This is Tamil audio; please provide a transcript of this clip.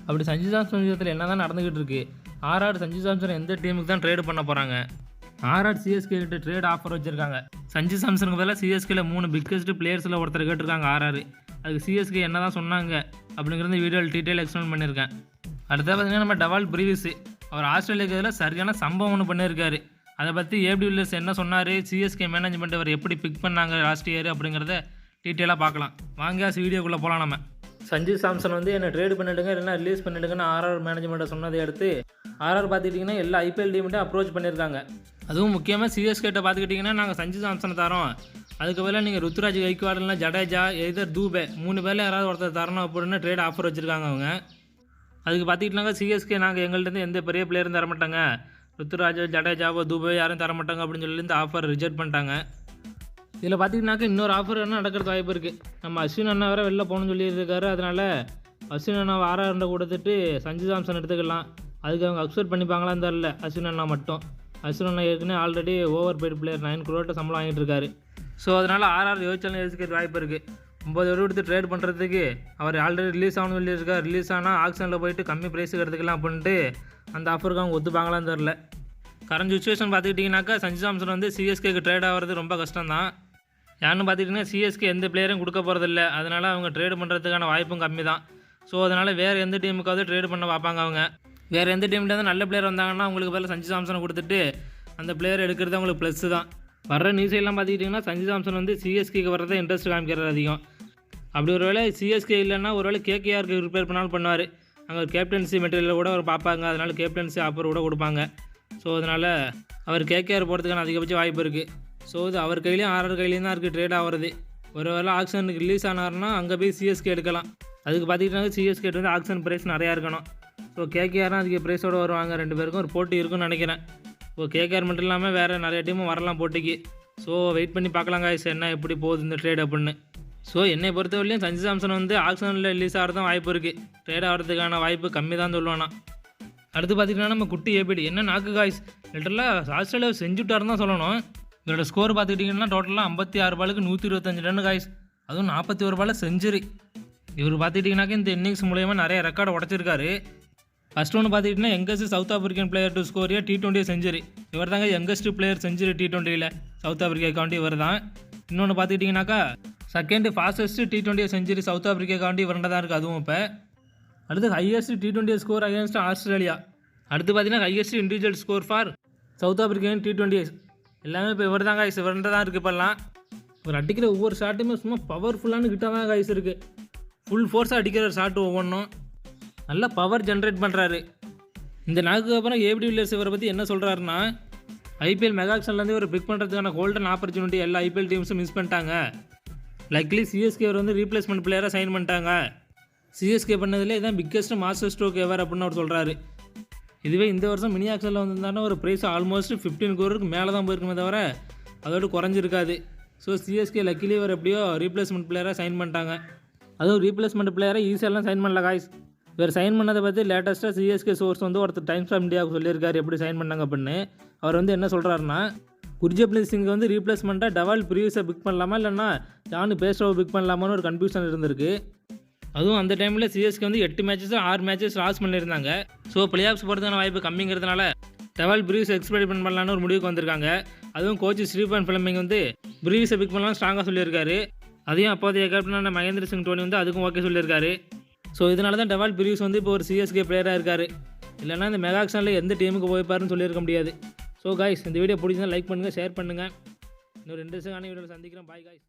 அப்படி சஞ்சு சாம்சன் விஷயத்தில் என்ன தான் நடந்துக்கிட்டு இருக்கு? ஆர்ஆர் சஞ்சு சாம்சன் எந்த டீமுக்கு தான் ட்ரேடு பண்ண போகிறாங்க? ஆர்ஆர் சிஎஸ்கே கிட்ட ட்ரேட் ஆஃபர் வச்சுருக்காங்க. சஞ்சு சாம்சனுக்கு பதிலாக சிஎஸ்கேல 3 பிக்கஸ்ட் பிளேயர்ஸில் ஒருத்தர் கேட்டிருக்காங்க ஆர்ஆர். அதுக்கு சிஎஸ்கே என்ன தான் சொன்னாங்க அப்படிங்கிறது வீடியோவில் டீட்டெயில் எக்ஸ்பிளைன் பண்ணியிருக்கேன். அடுத்த பார்த்தீங்கன்னா நம்ம டவால் பிரீவிஸ், அவர் ஆஸ்திரேலியாவுக்கு இதில் சரியான சம்பவம் ஒன்று பண்ணியிருக்காரு. அதை பற்றி ஏபி வில்லியர்ஸ் என்ன சொன்னார், சிஎஸ்கே மேனேஜ்மெண்ட் அவர் எப்படி பிக் பண்ணாங்க லாஸ்ட் இயர் அப்படிங்கிறத டீட்டெயிலாக பார்க்கலாம். வாங்க வீடியோக்குள்ளே போகலாம். நம்ம சஞ்சு சாம்சன் வந்து என்ன ட்ரேட் பண்ணிவிடுங்க இல்லைனா ரிலீஸ் பண்ணிவிடுங்கன்னு ஆர்ஆர் மேனேஜ்மெண்ட்டை சொன்னதை அடுத்து ஆர்ஆர் பார்த்துக்கிட்டிங்கன்னா எல்லா ஐபிஎல் டீம்கிட்ட அப்ரோச் பண்ணியிருக்காங்க. அதுவும் முக்கியமாக சிஎஸ்கேட்ட பார்த்துக்கிட்டிங்கன்னா நாங்கள் சஞ்சு சாம்சனை தரோம், அதுக்கு பதிலாக நீங்கள் ருத்துராஜ் கைக்வாட் இல்லைனா ஜடேஜா எதர் தூபே 3 பேரில் யாராவது ஒருத்தர் தரணும் அப்படின்னு ட்ரேட் ஆஃபர் வச்சுருக்காங்க அவங்க. அதுக்கு பார்த்துக்கிட்டாங்க சிஎஸ்கே நாங்கள் எங்கள்கிட்ட எந்த பெரிய பிளேயரும் தர மாட்டாங்க, ருத்துராஜ் ஜடேஜாவோ தூபே யாரும் தர மாட்டாங்க அப்படின்னு சொல்லி இந்த ஆஃபர் ரிஜெக்ட் பண்ணிட்டாங்க. இதில் பார்த்திங்கனாக்கா இன்னொரு ஆஃபர் என்ன நடக்கிறது வாய்ப்பு இருக்குது. நம்ம அஸ்வின் அண்ணா வேறு வெளில போகணும்னு சொல்லியிருக்காரு. அதனால் அஸ்வின் அண்ணா ஆர்ஆர் கொடுத்துட்டு சஞ்சு சாம்சன் எடுத்துக்கலாம். அதுக்கு அவங்க அக்செப்ட் பண்ணிப்பாங்களான்னு தெரில. அஸ்வின் அண்ணா மட்டும், அஸ்வின் அண்ணா ஏற்கனவே already over paid player 9 crore சம்பளம் வாங்கிட்டு இருக்காரு. ஸோ அதனால் ஆர்ஆர் யோசிச்சாலும் யோசிக்கிறது வாய்ப்பு இருக்குது. 9 வருடம் எடுத்து ட்ரேட் பண்ணுறதுக்கு அவர் ஆல்ரெடி ரிலீஸ் ஆகணும்னு சொல்லியிருக்காரு. ரிலீஸ் ஆனால் ஆக்ஷனில் போயிட்டு கம்மி ப்ரைஸுக்கு எடுத்துக்கலாம் அப்படின்ட்டு அந்த ஆஃபருக்கு அவங்க ஒத்துப்பாங்களான்னு தெரில. கரண்ட் சுச்சுவேஷன் பார்த்துக்கிட்டிங்கனாக்கா சஞ்சு சாம்சன் வந்து சிஎஸ்கேக்கு ட்ரேட் ஆகிறது ரொம்ப கஷ்டம் தான். யாருன்னு பார்த்துக்கிட்டிங்கன்னா சிஎஸ்கே எந்த பிளேயரும் கொடுக்க போகிறதில்ல. அதனால் அவங்க ட்ரேடு பண்ணுறதுக்கான வாய்ப்பும் கம்மி தான். ஸோ அதனால் வேறு எந்த டீமுக்காவது ட்ரேடு பண்ண பார்ப்பாங்க அவங்க. வேறு எந்த டீம்லேருந்து நல்ல பிளேயர் வந்தாங்கன்னா அவங்களுக்கு பதில் சஞ்சு சாம்சனை கொடுத்துட்டு அந்த பிளேயர் எடுக்கிறது அவங்களுக்கு ப்ளஸ் தான். வர்ற நியூஸ் எல்லாம் பார்த்துக்கிட்டிங்கன்னா சஞ்சு சாம்சன் வந்து சிஎஸ்கேக்கு வர்றதை இன்ட்ரெஸ்ட் காமிக்கிறது அதிகம். அப்படி ஒரு வேளை சிஎஸ்கே இல்லைன்னா ஒரு வேளை கேகேஆருக்கு ரிப்பேர் பண்ணாலும் பண்ணுவார். அங்கே ஒரு கேப்டன்சி மெட்டீரியல் கூட அவர் பார்ப்பாங்க. அதனால் கேப்டன்சி ஆஃபர் கூட கொடுப்பாங்க. ஸோ அதனால் அவர் கேகேஆர் போகிறதுக்கான அதிகபட்ச வாய்ப்பு இருக்குது. ஸோ இது அவர் கையிலையும் ஆர்ஆர் கையிலையும் தான் இருக்குது ட்ரேட் ஆகிறது. ஒரு வேளை ஆக்ஷனுக்கு ரிலீஸ் ஆனார்னா அங்கே போய் சிஎஸ்கே எடுக்கலாம். அதுக்கு பார்த்துக்கிட்டாங்க சிஎஸ்கே வந்து ஆக்ஷன் ப்ரைஸ் நிறையா இருக்கணும். ஸோ கேகேஆர்னா அதுக்கு ப்ரைஸோடு வருவாங்க. 2 பேருக்கும் ஒரு போட்டி இருக்குன்னு நினைக்கிறேன். ஸோ கேகேஆர் மட்டும் இல்லாமல் வேறு நிறைய டீமும் வரலாம் போட்டிக்கு. ஸோ வெயிட் பண்ணி பார்க்கலாம் காய்ஸ் என்ன எப்படி போகுது இந்த ட்ரேட் அப்படின்னு. ஸோ என்னை பொறுத்தவரையிலையும் சஞ்சு சாம்சன் வந்து ஆக்ஷனில் ரிலீஸ் ஆகிறதும் வாய்ப்பு இருக்குது. ட்ரேட் ஆகிறதுக்கான வாய்ப்பு கம்மி தான் சொல்லுவானா. அடுத்து பார்த்திங்கன்னா நம்ம குட்டி ஏபிடி என்ன நாக்கு காய்ஸ் லிட்டரலாக ஆஸ்திரேலியாவை செஞ்சுட்டாருன்னு தான் சொல்லணும். இதோட ஸ்கோர் பார்த்துக்கிட்டிங்கன்னா டோட்டலாக 56 பாலுக்கு 125 ரன் காய்ஸ், அதுவும் 41 பால் செஞ்சுரி. இவர் பார்த்துக்கிட்டிங்கனாக்கா இந்த இன்னிங்ஸ் மூலயமா நிறைய ரெக்கார்டை உடச்சிருக்காரு. ஃபஸ்ட் ஒன்று பார்த்துக்கிட்டிங்கன்னா youngest South African player to score T20 century. இவர் தாங்க யங்கஸ்ட் பிளேயர் செஞ்சுரி T20யில் சவுத் ஆஃப்ரிக்காவுக்காண்டி இவர் தான். இன்னொன்று பார்த்துக்கிட்டிங்கனாக்கா second fastest T20 century South ஆஃப்ரிக்காவுக்காண்டி இவர்கிட்ட தான் இருக்குது. அதுவும் இப்போ அடுத்து highest T20 score against Australia. அடுத்து பார்த்தீங்கன்னா highest individual score for south African T20 எல்லாமே இப்போ இவர் தான் காய்ஸ் இவர்கிட்ட தான் இருக்குது. இப்போல்லாம் இவர் அடிக்கிற ஒவ்வொரு ஷாட்டுமே சும்மா பவர்ஃபுல்லான கிட்ட தான் காய்ஸ் இருக்குது. ஃபுல் ஃபோர்ஸாக அடிக்கிற ஷாட்டு ஒவ்வொன்றும் நல்லா பவர் ஜென்ரேட் பண்ணுறாரு. இந்த நாளுக்கு அப்புறம் ஏபி வில்லியர்ஸ் இவரை பற்றி என்ன சொல்கிறாருன்னா, ஐபிஎல் மெகா ஆக்ஷன்லேருந்து இவர் பிக் பண்ணுறதுக்கான கோல்டன் ஆப்பர்ச்சுனிட்டி எல்லா ஐபிஎல் டீம்ஸும் மிஸ் பண்ணிட்டாங்க. லைக்லி சிஎஸ்கே அவர் வந்து ரீப்ளேஸ்மெண்ட் பிளேயராக சைன் பண்ணிட்டாங்க. சிஎஸ்கே பண்ணதில் இதான் பிக்கஸ்ட் மாஸ்டர் ஸ்ட்ரோக் எவர் அப்படின்னு அவர் சொல்கிறாரு. இதுவே இந்த வருஷம் மினி ஆக்ஷனில் வந்திருந்தாருன்னா ஒரு ப்ரைஸ் ஆல்மோஸ்ட் 15 crore மேலே தான் போயிருக்குமே தவிர அதோடு குறைஞ்சிருக்காது. ஸோ சிஎஸ்கே லக்கிலி இவர் எப்படியோ ரீப்ளேஸ்மெண்ட் பிளேயராக சைன் பண்ணிட்டாங்க. அதுவும் ரீப்ளேஸ்மெண்ட் பிளேயராக ஈஸியெல்லாம் சைன் பண்ணல காய்ஸ். இவர் சைன் பண்ணதை பற்றி லேட்டஸ்ட்டாக சிஎஸ்கே சோர்ஸ் வந்து ஒருத்தர் டைம்ஸ் ஆஃப் இந்தியாவுக்கு சொல்லியிருக்காரு எப்படி சைன் பண்ணாங்க அப்படின்னு. அவர் வந்து என்ன சொல்கிறாருன்னா, குர்ஜப்ரீத் சிங் வந்து ரீப்ளேஸ்மெண்ட்டாக டவால் பிரீவிஸை பிக் பண்ணலாமா இல்லைன்னா ஜானு பேஸ்டோவை பிக் பண்ணலாமான்னு ஒரு கன்ஃபியூஷன் இருந்திருக்கு. அதுவும் அந்த டைமில் சிஎஸ்கே வந்து 8 மேட்சஸ் 6 மேட்சஸ் லாஸ் பண்ணியிருந்தாங்க. ஸோ பிளே ஆஃப்ஸ் போகிறதுக்கான வாய்ப்பு கம்மிங்கிறதுனால டவால் பிரீவிஸ் எக்ஸ்பெரிமெண்ட் பண்ணலான்னு ஒரு முடிவுக்கு வந்திருக்காங்க. அதுவும் கோச் ஸ்டீஃபன் ஃபிலமிங் வந்து பிரீவிஸை பிக் பண்ணலாம் ஸ்ட்ராங்காக சொல்லியிருக்காரு. அதையும் அப்போதைய கேப்டனான மகேந்திர சிங் தோனி வந்து அதுக்கும் ஓகே சொல்லியிருக்காரு. ஸோ இதனால தான் டவால் பிரீவிஸ் வந்து இப்போ ஒரு சிஎஸ்கே பிளேயராக இருக்கார். இல்லைனா இந்த மெகா ஆக்ஷனில் எந்த டீமுக்கு போய்ப்பாருன்னு சொல்லியிருக்க முடியாது. ஸோ காய்ஸ் இந்த வீடியோ பிடிச்சிருந்தா லைக் பண்ணுங்கள், ஷேர் பண்ணுங்கள். இன்னொரு இன்ட்ரெஸ்டிங்கான வீடியோவில் சந்திக்கிறேன். Bye guys.